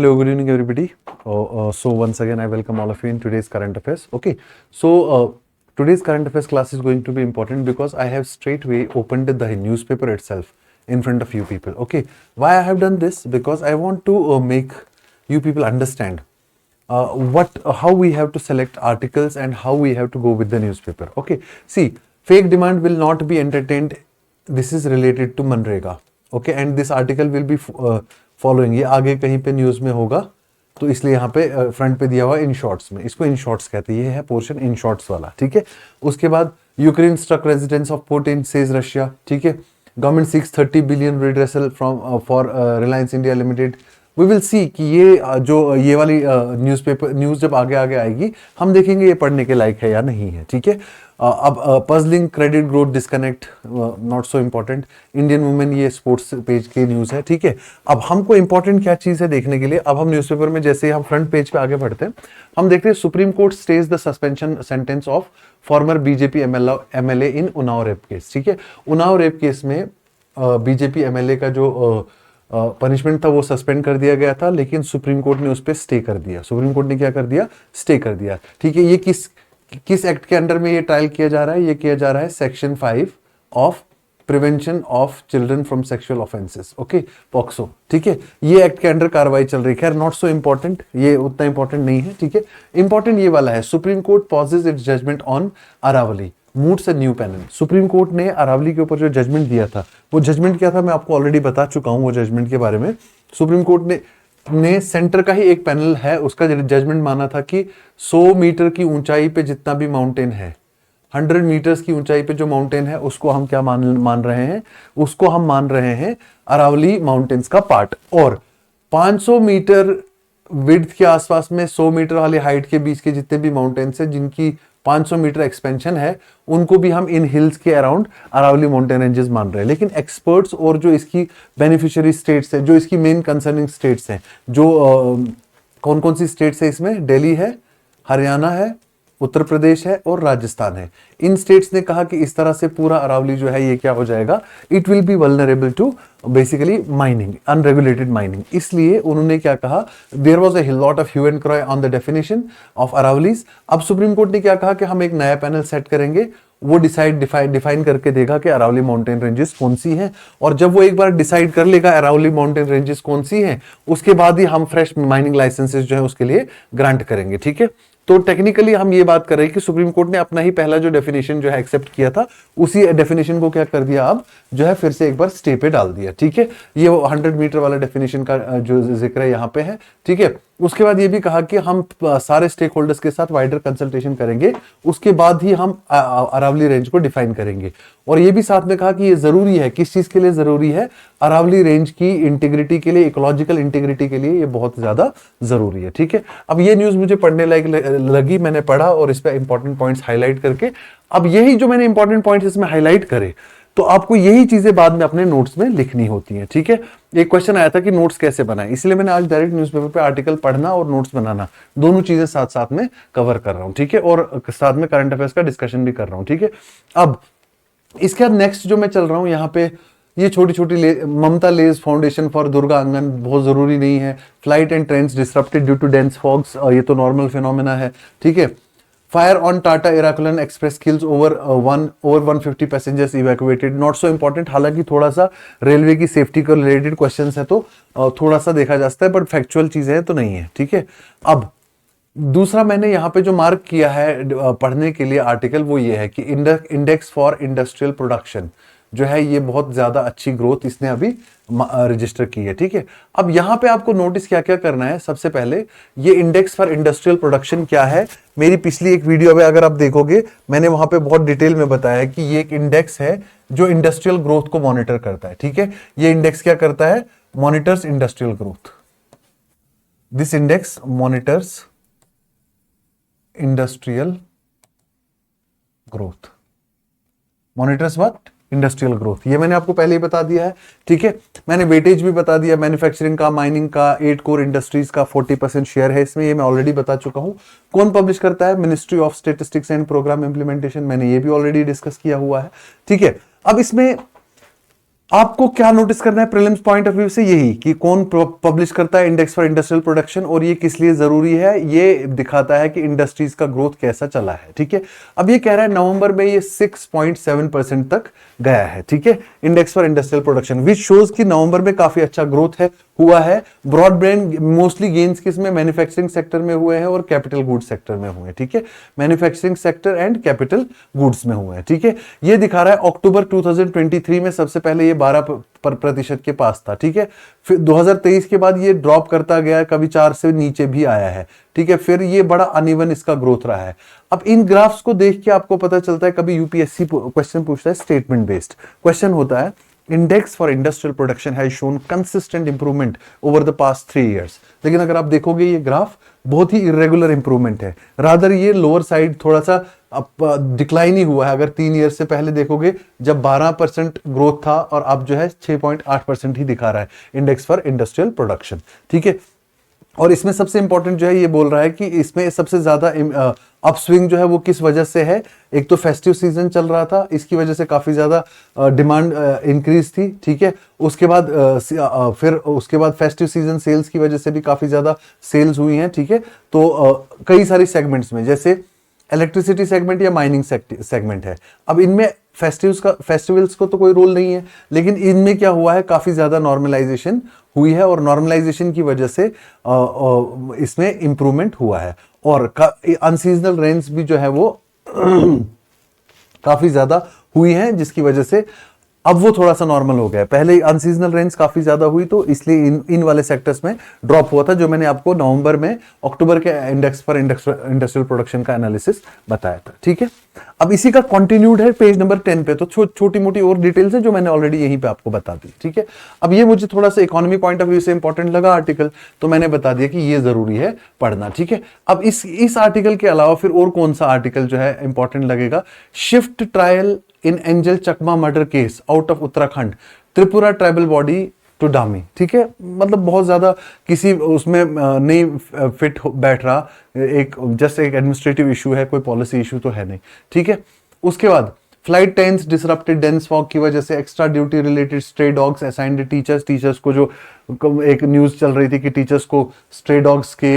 Hello, good evening, everybody. So once again, I welcome all of you in today's current affairs. Okay, so today's current affairs class is going to be important because I have straightway opened the newspaper itself in front of you people. Okay, why I have done this? Because I want to make you people understand how we have to select articles and how we have to go with the newspaper. Okay, see, fake demand will not be entertained. This is related to MNREGA. Okay, and this article will be following, ये आगे कहीं पे news में होगा, तो इसलिए यहाँ पे फ्रंट पे दिया हुआ इन शॉर्ट्स में, इसको इन शॉर्ट्स कहते हैं, ये है पोर्शन इन शॉर्ट्स वाला. ठीक है, उसके बाद Ukraine struck residence of Putin says Russia. ठीक है, government seeks 30 billion redressal from for Reliance India Limited. We will see कि ये वाली न्यूज जब आगे आगे आएगी हम देखेंगे ये पढ़ने के लायक है या नहीं है. ठीक है, अब puzzling credit growth disconnect, not so important. Indian women, ये स्पोर्ट्स पेज की न्यूज है. ठीक है, अब हमको इंपॉर्टेंट क्या चीज है देखने के लिए, अब हम न्यूज़पेपर में जैसे हम फ्रंट पेज पे आगे बढ़ते हैं, हम देखते हैं supreme court stage the suspension sentence of former BJP MLA in Unnao rape case. ठीक है, उन्नाव रेप केस में बीजेपी एमएलए का जो पनिशमेंट था वो सस्पेंड कर दिया गया था, लेकिन सुप्रीम कोर्ट ने उस पर स्टे कर दिया. सुप्रीम कोर्ट ने क्या कर दिया? स्टे कर दिया. ठीक है, ये किस एक्ट के अंडर में ये ट्रायल किया जा रहा है? ये किया जा रहा है section 5 of prevention of children from sexual offences. Okay, POCSO. ठीक है, ये एक्ट के अंडर कार्रवाई चल रही है. खैर, नॉट सो इंपॉर्टेंट, ये उतना इंपॉर्टेंट नहीं है. ठीक है, इंपॉर्टेंट ये वाला है, Supreme Court pauses its judgement on Aravalli, moots a new panel. Supreme Court ने अरावली के ऊपर जो जजमेंट दिया था, वो जजमेंट क्या था मैं आपको ऑलरेडी बता चुका हूं वो जजमेंट के बारे में. सुप्रीम कोर्ट ने सेंटर का ही एक पैनल है, उसका जजमेंट माना था कि 100 मीटर की ऊंचाई पे जितना भी माउंटेन है, 100 मीटर्स की ऊंचाई पे जो माउंटेन है, उसको हम क्या मान रहे हैं? उसको हम मान रहे हैं अरावली माउंटेन्स का पार्ट. और 500 मीटर विड्थ के आसपास में 100 मीटर वाली हाइट के बीच के जितने भी माउंटेन्स हैं जिनकी 500 मीटर एक्सपेंशन है, उनको भी हम इन हिल्स के अराउंड अरावली माउंटेन रेंजेस मान रहे हैं. लेकिन एक्सपर्ट्स और जो इसकी बेनिफिशियरी स्टेट्स हैं, जो इसकी मेन कंसर्निंग स्टेट्स हैं, जो कौन कौन सी स्टेट्स है इसमें? दिल्ली है, हरियाणा है, उत्तर प्रदेश है और राजस्थान है. इन स्टेट्स ने कहा कि इस तरह से पूरा अरावली जो है ये क्या हो जाएगा? It will be vulnerable to basically mining, unregulated mining. इसलिए उन्होंने क्या कहा? There was a lot of hue and cry on the definition of Aravallis. अब सुप्रीम कोर्ट ने क्या कहा कि हम एक नया पैनल सेट करेंगे, वो डिफाइन करके देगा कि अरावली माउंटेन रेंजेस कौन सी हैं. और जब वो एक बार डिसाइड कर लेगा अरावली माउंटेन रेंजेस कौन सी हैं, उसके बाद ही हम फ्रेश माइनिंग लाइसेंसेस जो है उसके लिए ग्रांट करेंगे. ठीक है, तो टेक्निकली हम ये बात कर रहे हैं कि सुप्रीम कोर्ट ने अपना ही पहला जो डेफिनेशन जो है एक्सेप्ट किया था, उसी डेफिनेशन को क्या कर दिया, अब जो है फिर से एक बार स्टे पे डाल दिया. ठीक है, ये 100 मीटर वाला डेफिनेशन का जो जिक्र है यहाँ पे है. ठीक है, उसके बाद ये भी कहा कि हम सारे स्टेक होल्डर्स के साथ वाइडर कंसल्टेशन करेंगे, उसके बाद ही हम अरावली रेंज को डिफाइन करेंगे. और ये भी साथ में कहा कि ये जरूरी है, किस चीज के लिए जरूरी है? अरावली रेंज की इंटीग्रिटी के लिए, इकोलॉजिकल इंटीग्रिटी के लिए ये बहुत ज्यादा जरूरी है. ठीक है, अब ये न्यूज मुझे पढ़ने लायक लगी, मैंने पढ़ा और इस पे इंपॉर्टेंट पॉइंट्स हाईलाइट करके, अब यही जो मैंने इंपॉर्टेंट पॉइंट्स इसमें हाईलाइट करे, तो आपको यही चीजें बाद में अपने नोट्स में लिखनी होती हैं. ठीक है, एक क्वेश्चन आया था कि नोट्स कैसे बनाएं, इसलिए मैंने आज डायरेक्ट न्यूज़पेपर पे आर्टिकल पढ़ना और नोट्स बनाना दोनों चीजें साथ साथ में कवर कर रहा हूं. ठीक है, और साथ में करंट अफेयर्स का डिस्कशन भी कर रहा हूं. ठीक है, अब इसके बाद नेक्स्ट जो मैं चल रहा हूं यहाँ पे, ये छोटी छोटी Mamta lays foundation for Durga Angan, बहुत जरूरी नहीं है. Flight and trains disrupted due to dense fogs, ये तो नॉर्मल फिनोमेना है. ठीक है, fire on Tata Ernakulam express kills over 150 passengers evacuated, not so important. हालांकि थोड़ा सा रेलवे की सेफ्टी को रिलेटेड क्वेश्चंस है तो थोड़ा सा देखा जा सकता है, बट फैक्चुअल चीजें हैं तो नहीं है. ठीक है, अब दूसरा मैंने यहाँ पे जो मार्क किया है पढ़ने के लिए आर्टिकल, वो ये है कि इंडेक्स फॉर इंडस्ट्रियल प्रोडक्शन जो है ये बहुत ज्यादा अच्छी ग्रोथ इसने अभी रजिस्टर की है. ठीक है, अब यहां पे आपको नोटिस क्या क्या करना है. सबसे पहले ये इंडेक्स फॉर इंडस्ट्रियल प्रोडक्शन क्या है, मेरी पिछली एक वीडियो में अगर आप देखोगे मैंने वहां पे बहुत डिटेल में बताया कि ये एक इंडेक्स है जो इंडस्ट्रियल ग्रोथ को मॉनिटर करता है. ठीक है, ये इंडेक्स क्या करता है? Monitors industrial growth. This index monitors industrial growth. Monitors what? Industrial growth. ये मैंने आपको पहले ही बता दिया है. ठीक है, मैंने वेटेज भी बता दिया, मैन्युफैक्चरिंग का, माइनिंग का, 8 कोर इंडस्ट्रीज का 40% शेयर है इसमें, ये मैं ऑलरेडी बता चुका हूं. कौन पब्लिश करता है? Ministry of Statistics and Programme Implementation, मैंने ये भी ऑलरेडी डिस्कस किया हुआ है. ठीक है, अब इसमें आपको क्या नोटिस करना है प्रीलिम्स पॉइंट ऑफ व्यू से, यही कि कौन पब्लिश करता है इंडेक्स फॉर इंडस्ट्रियल प्रोडक्शन और ये किस लिए जरूरी है, ये दिखाता है कि इंडस्ट्रीज का ग्रोथ कैसा चला है। ठीक है, अब ये कह रहा है नवंबर में ये 6.7% तक गया है। ठीक है, index for industrial production which shows कि नवंबर में काफी अच्छा ग्रोथ है हुआ है। ब्रॉडबैंड मोस्टली गेन्स किसमें, मैन्युफैक्चरिंग सेक्टर में हुए हैं और कैपिटल गुड्स सेक्टर में हुए हैं। ठीक है, manufacturing sector and capital goods में हुए हैं। ठीक है, ये दिखा रहा है अक्टूबर 2023 में सबसे पहले ये 12% के पास था। ठीक है, फिर 2023 के बाद ये ड्रॉप करता गया, कभी 4 से नीचे भी आया है। ठीक है, फिर ये बड़ा अनइवन इसका ग्रोथ रहा है। अब इन ग्राफ्स को देख के आपको पता चलता है, कभी यूपीएससी क्वेश्चन पूछता है स्टेटमेंट बेस्ड क्वेश्चन होता है, index for industrial production has shown consistent improvement over the past 3 years. लेकिन अगर आप देखोगे ये ग्राफ बहुत ही इरेगुलर इंप्रूवमेंट है, रादर ये लोअर साइड थोड़ा सा डिक्लाइन ही हुआ है। अगर 3 ईयर से पहले देखोगे जब 12% ग्रोथ था और अब जो है 6.8% ही दिखा रहा है इंडेक्स फॉर इंडस्ट्रियल प्रोडक्शन। ठीक है, और इसमें सबसे इंपॉर्टेंट जो है ये बोल रहा है कि इसमें सबसे ज्यादा अपस्विंग जो है वो किस वजह से है। एक तो फेस्टिव सीजन चल रहा था, इसकी वजह से काफी ज्यादा डिमांड इंक्रीज थी। ठीक है, उसके बाद फिर उसके बाद फेस्टिव सीजन सेल्स की वजह से भी काफी ज्यादा सेल्स हुई हैं। ठीक है, तो कई सारी सेगमेंट्स में, जैसे इलेक्ट्रिसिटी सेगमेंट या माइनिंग सेगमेंट है। अब इनमें फेस्टिवल्स को तो कोई रोल नहीं है, लेकिन इनमें क्या हुआ है, काफी ज्यादा नॉर्मलाइजेशन हुई है और नॉर्मलाइजेशन की वजह से इसमें इंप्रूवमेंट हुआ है। और अनसीजनल रेन्स भी जो है वो काफी ज्यादा हुई हैं, जिसकी वजह से अब वो थोड़ा सा नॉर्मल हो गया है। पहले अनसीजनल रेंज काफी ज्यादा हुई तो इसलिए इन वाले सेक्टर्स में ड्रॉप हुआ था, जो मैंने आपको नवंबर में अक्टूबर के इंडेक्स पर इंडस्ट्रियल प्रोडक्शन का एनालिसिस बताया था। ठीक है, अब इसी का कंटिन्यूड है पेज नंबर 10 पे, तो छोटी मोटी और डिटेल्स है जो मैंने ऑलरेडी यहीं पे आपको बता दी। ठीक है, अब ये मुझे थोड़ा सा इकोनॉमी पॉइंट ऑफ व्यू से इंपॉर्टेंट लगा आर्टिकल, तो मैंने बता दिया कि ये जरूरी है पढ़ना। ठीक है, अब इस आर्टिकल के अलावा फिर और कौन सा आर्टिकल जो है इंपॉर्टेंट लगेगा, shift trial in Angel Chakma murder case out of Uttarakhand, Tripura tribal body to डामी। ठीक है, मतलब बहुत ज्यादा किसी उसमें नहीं फिट बैठ रहा, एक जस्ट एक एडमिनिस्ट्रेटिव इशू है, कोई पॉलिसी इशू तो है नहीं। ठीक है, उसके बाद flight times disrupted dense fog की वजह से extra duty related stray dogs assigned teachers को, जो एक न्यूज चल रही थी कि टीचर्स को स्ट्रे डॉग्स के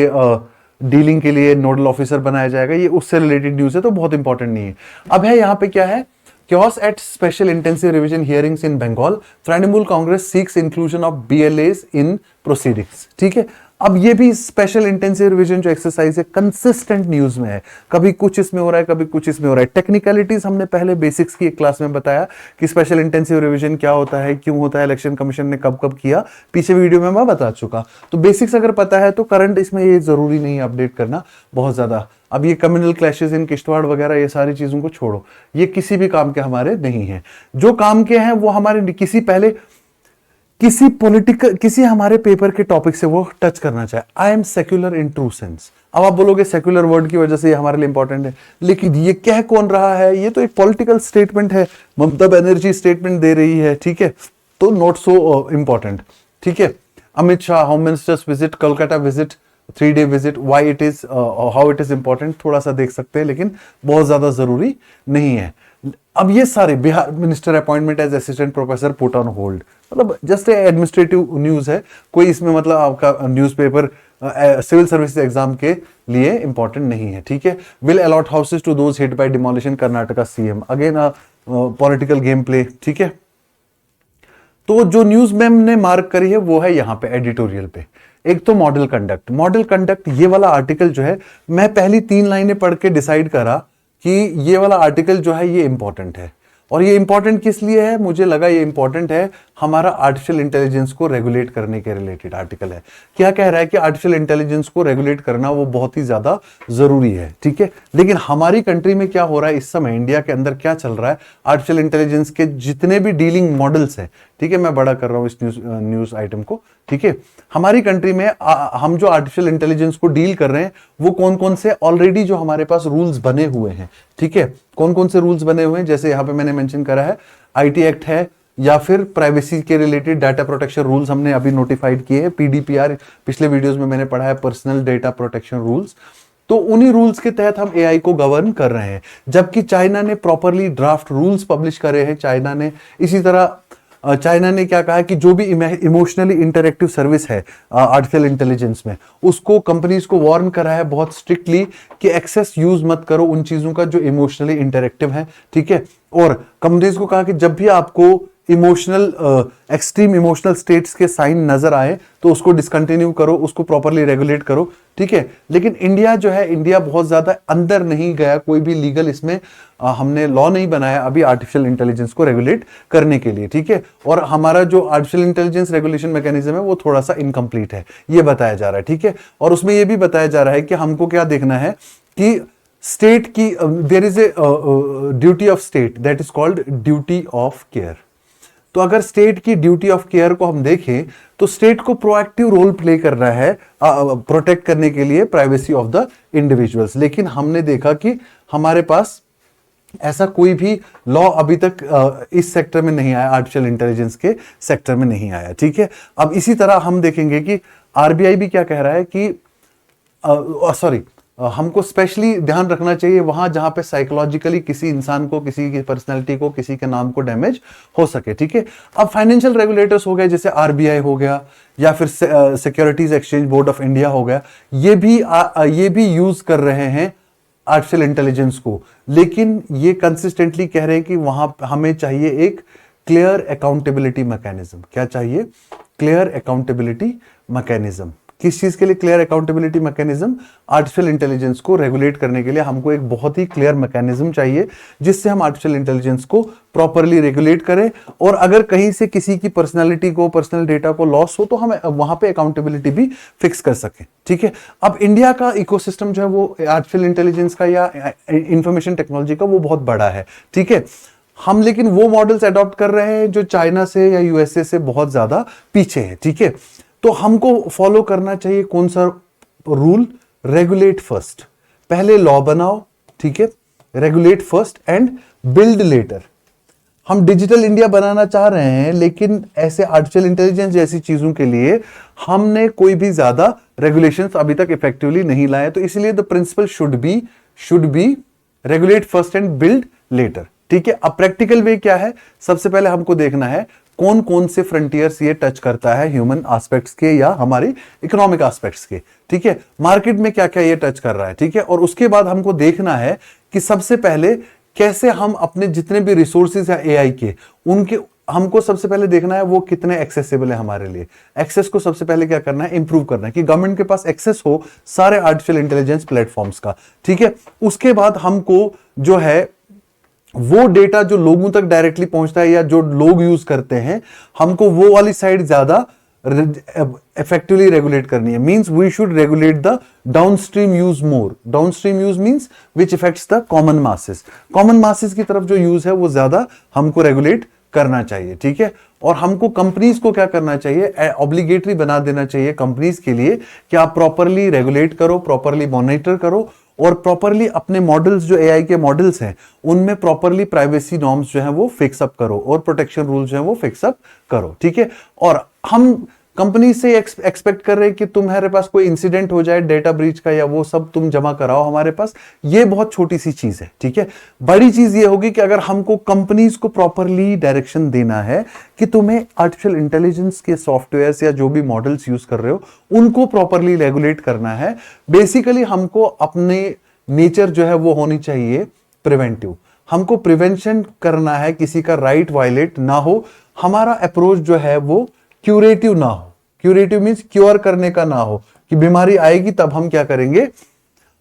डीलिंग के लिए नोडल ऑफिसर बनाया जाएगा, ये उससे रिलेटेड न्यूज है तो बहुत इंपॉर्टेंट नहीं है। अब है यहाँ पे क्या है, chaos at special intensive revision hearings in Bengal, Trinamool Congress seeks inclusion of BLAs in proceedings। ठीक है, अब ये भी स्पेशल इंटेंसिव रिवीजन जो एक्सरसाइज है कंसिस्टेंट न्यूज में है, कभी कुछ इसमें हो रहा है, कभी कुछ इसमें हो रहा है। टेक्निकलिटीज हमने पहले बेसिक्स की एक क्लास में बताया कि स्पेशल इंटेंसिव रिवीजन क्या होता है, क्यों होता है, इलेक्शन कमीशन ने कब कब किया, पीछे वीडियो में मैं बता चुका। तो बेसिक्स अगर पता है तो करंट इसमें ये जरूरी नहीं है अपडेट करना बहुत ज्यादा। अब ये कम्युनल क्लैशेस इन किश्तवाड़ वगैरह ये सारी चीजों को छोड़ो, ये किसी भी काम के हमारे नहीं है। जो काम के हैं वो हमारे किसी पॉलिटिकल किसी हमारे पेपर के टॉपिक से वो टच करना चाहे। I am secular in true sense. अब आप बोलोगे सेक्युलर वर्ड की वजह से ये हमारे लिए इंपॉर्टेंट है, लेकिन ये कह कौन रहा है, ये तो एक पॉलिटिकल स्टेटमेंट है, ममता बनर्जी स्टेटमेंट दे रही है। ठीक है, तो नॉट सो इंपॉर्टेंट। ठीक है, Amit Shah home ministers visit, Kolkata visit, 3 day visit, why it is how it is important, थोड़ा सा देख सकते हैं लेकिन बहुत ज्यादा जरूरी नहीं है। अब ये सारे Bihar minister appointment as assistant professor put on hold, मतलब जस्ट एडमिनिस्ट्रेटिव न्यूज है, कोई इसमें मतलब आपका न्यूज़पेपर सिविल सर्विसेज एग्जाम के लिए इंपॉर्टेंट नहीं है। ठीक है, will allot houses to those hit by demolition, Karnataka CM, again political game play. ठीक है, तो जो न्यूज मैम ने मार्क करी है वो है यहाँ पे एडिटोरियल पे। एक तो मॉडल कंडक्ट ये वाला आर्टिकल जो है, मैं पहली 3 लाइनें पढ़ के डिसाइड करा कि ये वाला आर्टिकल जो है ये इंपॉर्टेंट है। और ये इंपॉर्टेंट किस लिए है, मुझे लगा ये इंपॉर्टेंट है, हमारा आर्टिफिशियल इंटेलिजेंस को रेगुलेट करने के रिलेटेड आर्टिकल है। क्या कह रहा है कि आर्टिफिशियल इंटेलिजेंस को रेगुलेट करना वो बहुत ही ज्यादा जरूरी है। ठीक है, लेकिन हमारी कंट्री में क्या हो रहा है इस समय, इंडिया के अंदर क्या चल रहा है, आर्टिफिशियल इंटेलिजेंस के जितने भी डीलिंग मॉडल्स हैं, ठीक है, मैं बड़ा कर रहा हूं इस न्यूज आइटम को। ठीक है, हमारी कंट्री में हम जो आर्टिफिशियल इंटेलिजेंस को डील कर रहे हैं वो कौन कौन से ऑलरेडी जो हमारे पास रूल्स बने हुए हैं। ठीक है, कौन कौन से रूल्स बने हुए हैं, जैसे यहां पे मैंने मेंशन करा है आईटी एक्ट है, या फिर प्राइवेसी के रिलेटेड डाटा प्रोटेक्शन रूल्स हमने अभी नोटिफाइड किए हैं, पीडीपीआर पिछले वीडियोस में मैंने पढ़ा है, पर्सनल डेटा प्रोटेक्शन रूल्स। तो उन्हीं रूल्स के तहत हम एआई को गवर्न कर रहे हैं, जबकि चाइना ने प्रॉपरली ड्राफ्ट रूल्स पब्लिश करे हैं। चाइना ने इसी तरह चाइना ने क्या कहा कि जो भी इमोशनली इंटरेक्टिव सर्विस है आर्टिफिशियल इंटेलिजेंस में, उसको कंपनीज को वार्न करा है बहुत स्ट्रिक्टली कि एक्सेस यूज मत करो उन चीजों का जो इमोशनली इंटरेक्टिव है, ठीक है। और कंपनीज को कहा कि जब भी आपको इमोशनल एक्सट्रीम इमोशनल स्टेट्स के साइन नजर आए तो उसको डिसकंटिन्यू करो, उसको प्रॉपरली रेगुलेट करो, ठीक है। लेकिन इंडिया जो है, इंडिया बहुत ज्यादा अंदर नहीं गया, कोई भी लीगल इसमें हमने लॉ नहीं बनाया अभी आर्टिफिशियल इंटेलिजेंस को रेगुलेट करने के लिए, ठीक है। और हमारा जो आर्टिफिशियल इंटेलिजेंस रेगुलेशन मैकेनिज्म है वो थोड़ा सा इनकम्प्लीट है, ये बताया जा रहा है, ठीक है। और उसमें ये भी बताया जा रहा है कि हमको क्या देखना है कि स्टेट की there is a duty of state that is called duty of care. तो अगर स्टेट की ड्यूटी ऑफ केयर को हम देखें तो स्टेट को प्रोएक्टिव रोल प्ले करना है प्रोटेक्ट करने के लिए प्राइवेसी ऑफ द इंडिविजुअल्स। लेकिन हमने देखा कि हमारे पास ऐसा कोई भी लॉ अभी तक इस सेक्टर में नहीं आया, आर्टिफिशियल इंटेलिजेंस के सेक्टर में नहीं आया, ठीक है। अब इसी तरह हम देखेंगे कि आरबीआई भी क्या कह रहा है कि हमको स्पेशली ध्यान रखना चाहिए वहां जहां पे साइकोलॉजिकली किसी इंसान को, किसी की पर्सनैलिटी को, किसी के नाम को डैमेज हो सके, ठीक है। अब फाइनेंशियल रेगुलेटर्स हो गए जैसे आरबीआई हो गया या फिर securities exchange board of India हो गया, ये भी यूज कर रहे हैं आर्टिफिशियल इंटेलिजेंस को, लेकिन ये कंसिस्टेंटली कह रहे हैं कि वहां हमें चाहिए एक क्लियर अकाउंटेबिलिटी मैकेनिज्म। क्या चाहिए? Clear accountability mechanism. किस चीज के लिए clear accountability mechanism? Artificial intelligence को रेगुलेट करने के लिए हमको एक बहुत ही क्लियर मैकेनिज्म चाहिए जिससे हम आर्टिफिशियल इंटेलिजेंस को प्रॉपरली रेगुलेट करें, और अगर कहीं से किसी की पर्सनालिटी को, पर्सनल डेटा को लॉस हो तो हम वहां पे अकाउंटेबिलिटी भी फिक्स कर सकें, ठीक है। अब इंडिया का इकोसिस्टम जो है वो आर्टिफिशियल इंटेलिजेंस का या इंफॉर्मेशन टेक्नोलॉजी का वो बहुत बड़ा है, ठीक है। हम लेकिन वो मॉडल्स अडॉप्ट कर रहे हैं जो चाइना से या यूएसए से बहुत ज्यादा पीछे है, ठीक है। तो हमको फॉलो करना चाहिए कौन सा रूल? Regulate first. पहले लॉ बनाओ, ठीक है, regulate first and build later. हम डिजिटल इंडिया बनाना चाह रहे हैं, लेकिन ऐसे आर्टिफिशियल इंटेलिजेंस जैसी चीजों के लिए हमने कोई भी ज्यादा रेगुलेशंस अभी तक इफेक्टिवली नहीं लाए। तो इसलिए the principle should be regulate first and build later, ठीक है। अब प्रैक्टिकल वे क्या है? सबसे पहले हमको देखना है कौन कौन से फ्रंटियर्स ये टच करता है, ह्यूमन एस्पेक्ट्स के या हमारे इकोनॉमिक एस्पेक्ट्स के, ठीक है। मार्केट में क्या क्या ये टच कर रहा है, ठीक है। और उसके बाद हमको देखना है कि सबसे पहले कैसे हम अपने जितने भी रिसोर्सेज है एआई के, उनके हमको सबसे पहले देखना है वो कितने एक्सेसिबल है हमारे लिए। एक्सेस को सबसे पहले क्या करना है? इंप्रूव करना है कि गवर्नमेंट के पास एक्सेस हो सारे आर्टिफिशियल इंटेलिजेंस प्लेटफॉर्म्स का, ठीक है। उसके बाद हमको जो है वो डेटा जो लोगों तक डायरेक्टली पहुंचता है या जो लोग यूज करते हैं, हमको वो वाली साइड ज्यादा इफेक्टिवली रेगुलेट करनी है। Means we should regulate the downstream use more. Downstream use means which effects the common masses. Common masses की तरफ जो यूज है वो ज्यादा हमको रेगुलेट करना चाहिए, ठीक है। और हमको कंपनीज को क्या करना चाहिए? ऑब्लिगेटरी बना देना चाहिए कंपनीज के लिए कि आप प्रॉपरली रेगुलेट करो, प्रॉपरली मॉनिटर करो और प्रॉपरली अपने मॉडल्स जो एआई के मॉडल्स हैं उनमें प्रॉपरली प्राइवेसी नॉर्म्स जो है वो फिक्स अप करो और प्रोटेक्शन रूल्स जो है वो फिक्स अप करो, ठीक है। और हम कंपनी से एक्सपेक्ट कर रहे हैं कि तुम्हारे पास कोई इंसिडेंट हो जाए डेटा ब्रीच का या वो सब तुम जमा कराओ हमारे पास, ये बहुत छोटी सी चीज है, ठीक है। बड़ी चीज ये होगी कि अगर हमको कंपनीज को प्रॉपरली डायरेक्शन देना है कि तुम्हें आर्टिफिशियल इंटेलिजेंस के सॉफ्टवेयर या जो भी मॉडल्स यूज कर रहे हो उनको प्रॉपरली रेगुलेट करना है। बेसिकली हमको अपने नेचर जो है वो होनी चाहिए प्रिवेंटिव। हमको प्रिवेंशन करना है, किसी का राइट वायलेट ना हो। हमारा अप्रोच जो है वो क्यूरेटिव ना हो। क्यूरेटिव मींस क्योर करने का ना हो कि बीमारी आएगी तब हम क्या करेंगे?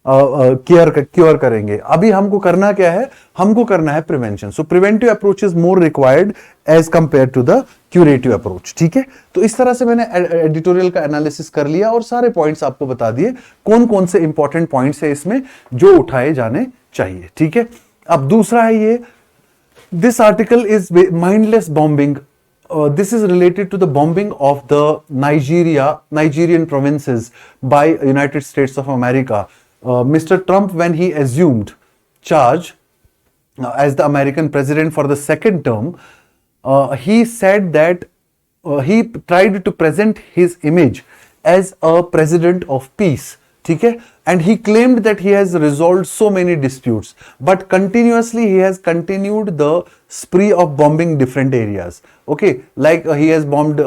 क्योर करेंगे। अभी हमको करना क्या है? हमको करना है prevention. So preventive approach is more required as compare to the curative approach, ठीक है। तो इस तरह से मैंने एडिटोरियल का एनालिसिस कर लिया और सारे पॉइंट्स आपको बता दिए कौन कौन से इंपॉर्टेंट पॉइंट्स है इसमें जो उठाए जाने चाहिए, ठीक है। अब दूसरा है ये, this article is mindless bombing. This is related to the bombing of the Nigerian provinces by United States of America. Mr. Trump, when he assumed charge as the American president for the second term, he said that he tried to present his image as a president of peace. ठीक है, and he claimed that he has resolved so many disputes, but continuously he has continued the spree of bombing different areas. Okay, like he has bombed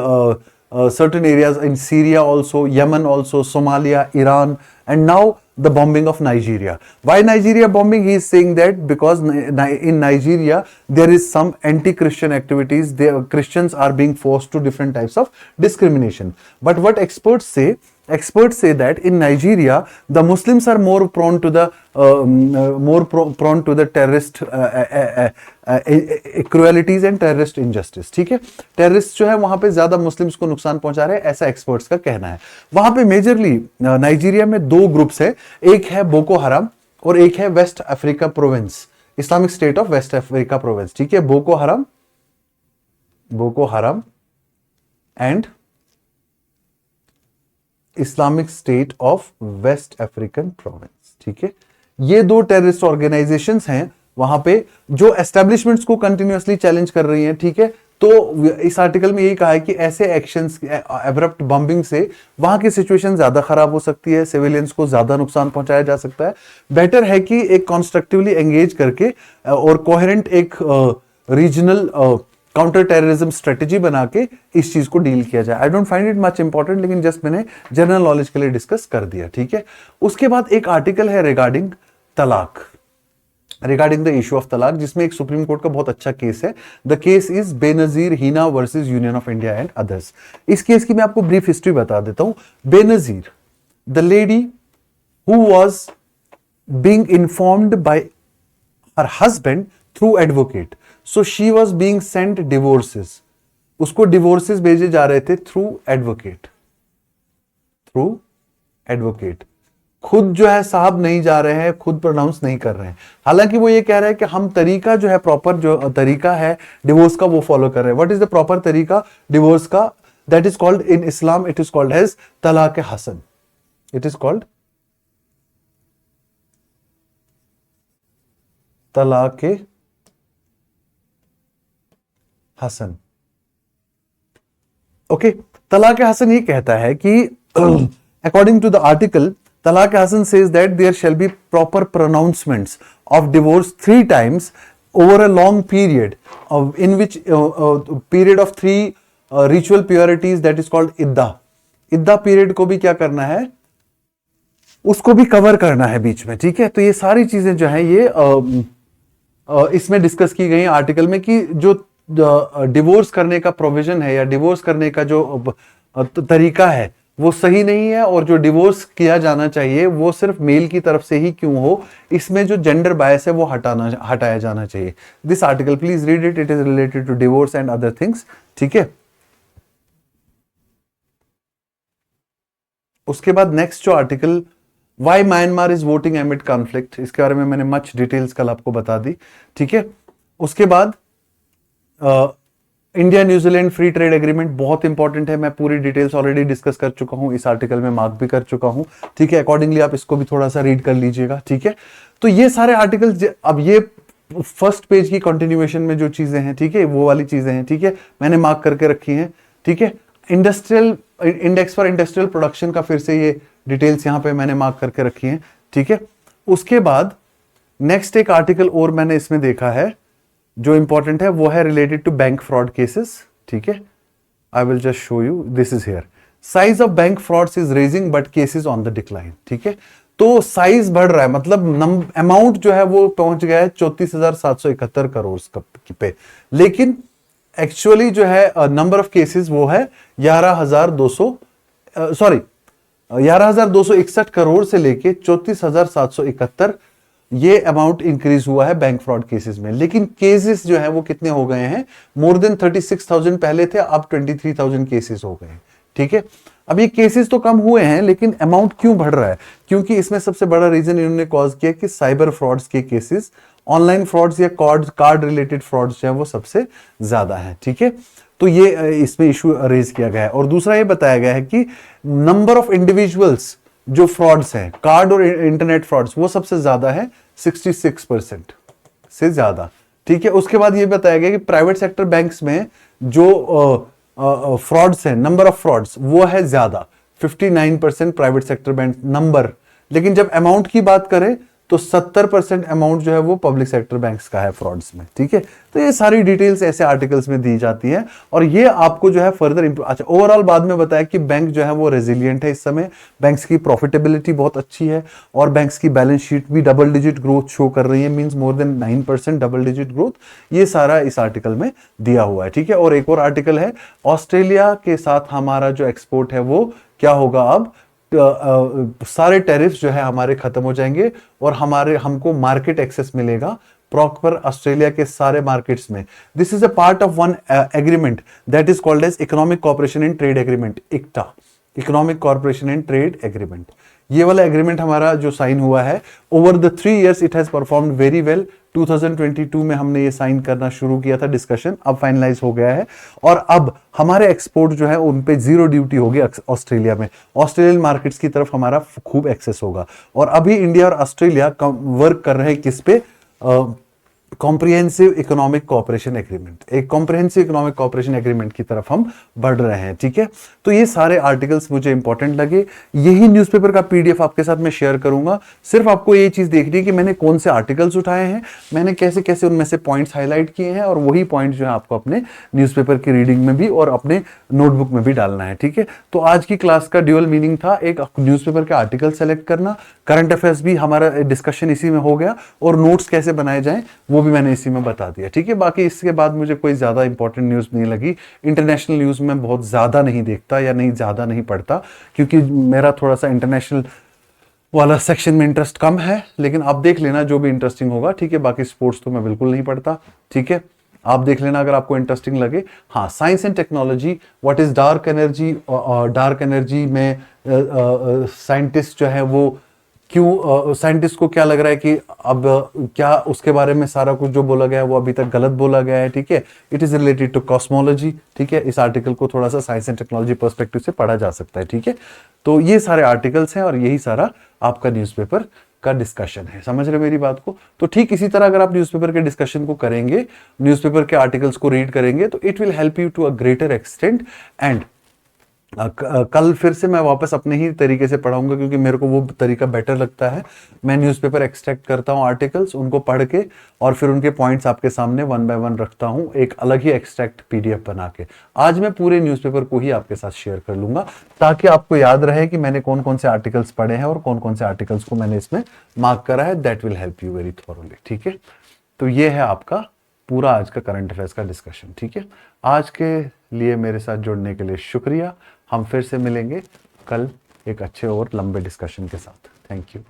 certain areas in Syria also, Yemen also, Somalia, Iran, and now the bombing of Nigeria. Why Nigeria bombing? He is saying that because in Nigeria there is some anti-Christian activities. Christians are being forced to different types of discrimination. But what experts say, experts say that in Nigeria the Muslims are more prone to the prone to the terrorist cruelties and terrorist injustice. ठीक है, terrorist जो है वहां पे ज्यादा Muslims को नुकसान पहुंचा रहे हैं, ऐसा एक्सपर्ट्स का कहना है. वहां पे मेजरली नाइजीरिया में दो ग्रुप्स है, एक है बोको हराम और एक है West Africa Province, Islamic State of West Africa Province. ठीक है, Boko Haram and Islamic State of West African Province. ठीक है, ये दो टेररिस्ट ऑर्गेनाइजेशंस हैं वहां पे जो एस्टेब्लिशमेंट्स को कंटिन्यूअसली चैलेंज कर रही हैं. ठीक है, तो इस आर्टिकल में यही कहा है कि ऐसे एक्शंस, एब्रप्ट बॉम्बिंग से वहां की सिचुएशन ज्यादा खराब हो सकती है, सिविलियंस को ज्यादा नुकसान पहुंचाया जा सकता है. बेटर है कि एक कॉन्स्ट्रक्टिवली एंगेज करके और कोहेरेंट एक रीजनल काउंटर टेररिज्म स्ट्रेटेजी बना के इस चीज को डील किया जाए. I don't find it much important, लेकिन जस्ट मैंने जनरल नॉलेज के लिए डिस्कस कर दिया. ठीक है, उसके बाद एक आर्टिकल है रिगार्डिंग तलाक, रिगार्डिंग द इशू ऑफ तलाक, जिसमें एक सुप्रीम कोर्ट का बहुत अच्छा केस है. The case is Benazir Heena versus Union of India and others. इस केस की मैं आपको ब्रीफ हिस्ट्री बता देता हूं. Benazir, the lady who was being informed by her husband through advocate, so she was being sent divorces, उसको डिवोर्सेस भेजे जा रहे थे थ्रू एडवोकेट. खुद जो है साहब नहीं जा रहे हैं, खुद प्रोनाउंस नहीं कर रहे हैं. हालांकि वो ये कह रहे हैं कि हम तरीका जो है, प्रॉपर जो तरीका है डिवोर्स का वो फॉलो कर रहे हैं. व्हाट इज द प्रॉपर तरीका डिवोर्स का? That is called in Islam, it is called as talaq Hasan. It is called तलाक हसन. ओके, तलाक हसन ये कहता है कि according to the article, Talaq Hasan says that there shall be proper pronouncements of divorce 3 times over a long period, in which period of 3 ritual purities, that is called idda. Idda period को भी क्या करना है, उसको भी cover करना है बीच में. ठीक है, तो ये सारी चीजें जो है ये इसमें डिस्कस की गई आर्टिकल में कि जो डिवोर्स करने का प्रोविजन है या डिवोर्स करने का जो तरीका है वो सही नहीं है, और जो डिवोर्स किया जाना चाहिए वो सिर्फ मेल की तरफ से ही क्यों हो, इसमें जो जेंडर बायस है वो हटाया जाना चाहिए. This article please read it, it is related to divorce and other things. ठीक है, उसके बाद नेक्स्ट जो article, why Myanmar is voting amid conflict, इसके बारे में मैंने मच डिटेल्स कल आपको बता दी. ठीक है, उसके बाद India New Zealand free trade agreement बहुत इंपॉर्टेंट है. मैं पूरी डिटेल्स ऑलरेडी डिस्कस कर चुका हूं, इस आर्टिकल में मार्क भी कर चुका हूं. ठीक है, अकॉर्डिंगली आप इसको भी थोड़ा सा रीड कर लीजिएगा. ठीक है, तो ये सारे आर्टिकल्स, अब ये फर्स्ट पेज की कंटिन्यूएशन में जो चीजें हैं, ठीक है, वो वाली चीजें हैं. ठीक है, मैंने मार्क करके रखी हैं. ठीक है, industrial index for industrial production का फिर से ये डिटेल्स यहां पे मैंने मार्क करके रखी हैं. ठीक है, उसके बाद नेक्स्ट एक आर्टिकल और मैंने इसमें देखा है जो इंपॉर्टेंट है, वो है related to bank fraud cases. ठीक है, I will just show you, this is here. Size of bank frauds is raising but cases on the decline. ठीक है, तो साइज बढ़ रहा है, मतलब अमाउंट जो है वो पहुंच गया है 34,771 करोड़ पे, लेकिन एक्चुअली जो है नंबर ऑफ केसेस वो है 11,261 करोड़ से लेके 34,771, ये अमाउंट इंक्रीज हुआ है बैंक फ्रॉड केसेस में. लेकिन केसेस जो है वो कितने हो गए हैं, मोर देन 36,000 पहले थे, अब 23,000 केसेस हो गए हैं. ठीक है, अब ये केसेस तो कम हुए हैं, लेकिन अमाउंट क्यों बढ़ रहा है? क्योंकि इसमें सबसे बड़ा रीजन इन्होंने कॉज किया कि साइबर फ्रॉड्स के केसेस, ऑनलाइन फ्रॉड्स या कार्ड रिलेटेड फ्रॉड्स जो है वो सबसे ज्यादा है. ठीक है, तो ये इसमें इशू रेज किया गया है. और दूसरा ये बताया गया है कि नंबर ऑफ इंडिविजुअल्स जो फ्रॉड्स हैं, कार्ड और इंटरनेट फ्रॉड्स, वो सबसे ज्यादा है, 66% से ज्यादा. ठीक है, उसके बाद ये बताया गया कि प्राइवेट सेक्टर बैंक्स में जो फ्रॉड्स हैं, नंबर ऑफ फ्रॉड्स वो है ज्यादा, 59% प्राइवेट सेक्टर बैंक नंबर. लेकिन जब अमाउंट की बात करें तो 70% अमाउंट जो है वो पब्लिक सेक्टर बैंक्स का है फ्रॉड्स में, ठीक है। तो ये सारी डिटेल्स ऐसे आर्टिकल्स में दी जाती है और ये आपको जो है फर्दर अच्छा ओवरऑल बाद में बताया कि बैंक जो है वो रेजिलियंट है इस समय, बैंक्स की प्रॉफिटेबिलिटी बहुत अच्छी है और बैंक्स की बैलेंस शीट भी डबल डिजिट ग्रोथ शो कर रही है, means more than 9% double digit growth. ये सारा इस आर्टिकल में दिया हुआ है, ठीक है। और एक और आर्टिकल है, ऑस्ट्रेलिया के साथ हमारा जो एक्सपोर्ट है वो क्या होगा, अब सारे टैरिफ्स जो है हमारे खत्म हो जाएंगे और हमको मार्केट एक्सेस मिलेगा प्रॉपर ऑस्ट्रेलिया के सारे मार्केट्स में। This is a part of one agreement that is called as economic cooperation and trade agreement, ECTA, economic cooperation and trade agreement. ये वाला एग्रीमेंट हमारा जो साइन हुआ है, over the 3 years it has performed very well. 2022 में हमने ये sign करना शुरू किया था, डिस्कशन अब फाइनलाइज हो गया है और अब हमारे एक्सपोर्ट जो है उन पे 0 ड्यूटी होगी ऑस्ट्रेलिया में। ऑस्ट्रेलियन मार्केट्स की तरफ हमारा खूब एक्सेस होगा और अभी इंडिया और ऑस्ट्रेलिया वर्क कर रहे हैं किस पे, कॉम्प्रिहेंसिव इकोनॉमिक कोऑपरेशन एग्रीमेंट, एक कॉम्प्रिहेंसिव इकोनॉमिक कोऑपरेशन एग्रीमेंट की तरफ हम बढ़ रहे हैं, ठीक है। तो ये सारे आर्टिकल्स मुझे इंपॉर्टेंट लगे, यही न्यूज़पेपर का पीडीएफ आपके साथ मैं शेयर करूंगा। सिर्फ आपको ये चीज देखनी है कि मैंने कौन से आर्टिकल्स उठाए हैं, मैंने कैसे कैसे उनमें से पॉइंट्स हाईलाइट किए हैं और वही पॉइंट जो है आपको अपने न्यूज़पेपर की रीडिंग में भी और अपने नोटबुक में भी डालना है, ठीक है। तो आज की क्लास का ड्यूअल मीनिंग था, एक न्यूज़पेपर के आर्टिकल सेलेक्ट करना, करंट अफेयर्स भी हमारा डिस्कशन इसी में हो गया और नोट्स कैसे बनाए जाएं वो भी मैंने इसी में बता दिया, ठीक है। बाकी इसके बाद मुझे कोई ज्यादा इंपॉर्टेंट न्यूज नहीं लगी। इंटरनेशनल न्यूज में बहुत ज्यादा नहीं देखता या नहीं ज्यादा नहीं पढ़ता क्योंकि मेरा थोड़ा सा इंटरनेशनल वाला सेक्शन में इंटरेस्ट कम है, लेकिन आप देख लेना जो भी इंटरेस्टिंग होगा, ठीक है। बाकी स्पोर्ट्स तो मैं बिल्कुल नहीं पढ़ता, ठीक है। आप देख लेना अगर आपको इंटरेस्टिंग लगे। हाँ, science and technology, what is dark energy, dark energy में साइंटिस्ट जो है वो क्यों, साइंटिस्ट को क्या लग रहा है कि अब क्या उसके बारे में सारा कुछ जो बोला गया है वो अभी तक गलत बोला गया है, ठीक है। It is related to cosmology, ठीक है। इस आर्टिकल को थोड़ा सा साइंस एंड टेक्नोलॉजी पर्सपेक्टिव से पढ़ा जा सकता है, ठीक है। तो ये सारे आर्टिकल्स हैं और यही सारा आपका न्यूज़पेपर का डिस्कशन है, समझ रहे मेरी बात को। तो ठीक इसी तरह अगर आप न्यूज़पेपर के डिस्कशन को करेंगे, न्यूज़पेपर के आर्टिकल्स को रीड करेंगे तो it will help you to a greater extent. And कल फिर से मैं वापस अपने ही तरीके से पढ़ाऊंगा क्योंकि मेरे को वो तरीका बेटर लगता है। मैं न्यूज़पेपर एक्सट्रैक्ट करता हूँ आर्टिकल्स, उनको पढ़ के और फिर उनके पॉइंट्स आपके सामने 1 by 1 रखता हूँ, एक अलग ही एक्सट्रैक्ट पीडीएफ बना के। आज मैं पूरे न्यूज़पेपर को ही आपके साथ शेयर कर लूंगा ताकि आपको याद रहे कि मैंने कौन कौन से आर्टिकल्स पढ़े हैं और कौन कौन से आर्टिकल्स को मैंने इसमें मार्क करा है। That will help you very thoroughly, ठीक है। तो ये है आपका पूरा आज का करंट अफेयर्स का डिस्कशन, ठीक है। आज के लिए मेरे साथ जुड़ने के लिए शुक्रिया। हम फिर से मिलेंगे कल एक अच्छे और लंबे डिस्कशन के साथ। Thank you.